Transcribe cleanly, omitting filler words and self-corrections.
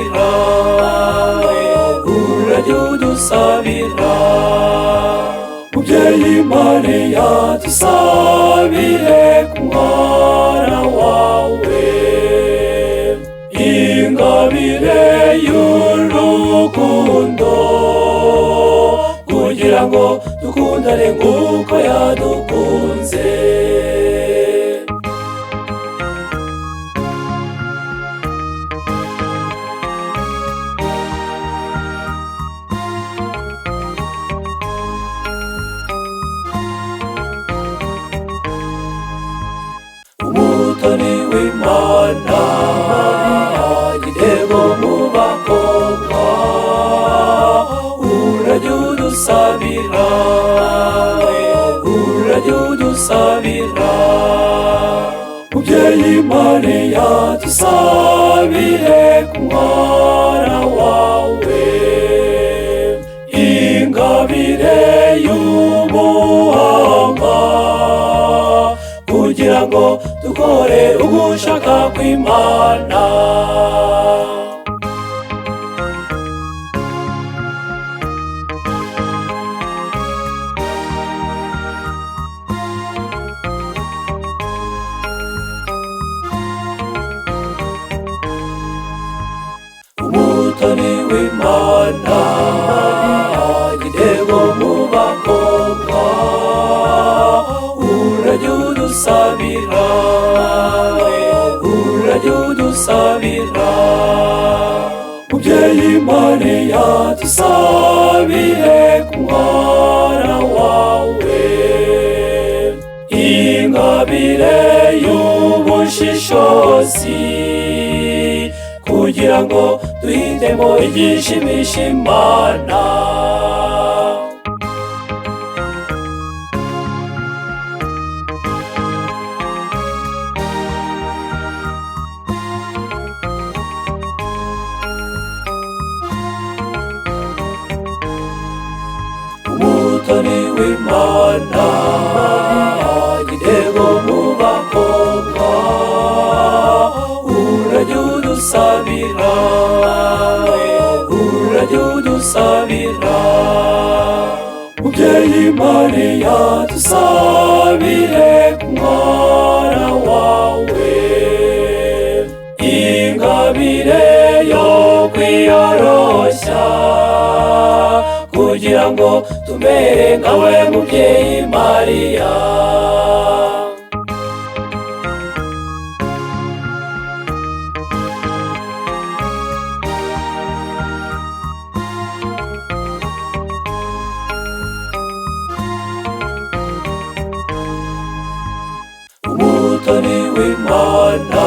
udusabira urajya udusabira mubyeyi Mariya dusabire ku mwana wawe ingabire y'urukundo kugira ngo dukundane nk'uko yadukunze. Umutoni w'Imana igitego mu bakobwa urajya udusabira urajya udusabira mubyeyi Mariya dusabire ku mwana wawe ingabire y'ubuhanga kugira ngo dukore ugushaka kw'Imana. Umutoni w'Imana igitego mu bakobwa urajya udusabira urajya udusabira mubyeyi Mariya dusabire ku mwana wawe ingabire y'ubushishozi kugira ngo duhitemo igishimisha Imana. Umutoni w'Imana igitego mu bakobwa urajya udusabira urajya udusabira mubyeyi Mariya dusabire ku mwana wawe ingabire yo kwiyoroshya kugira ngo tumere nkawe mubyeyi Mariya. Umutoni w'Imana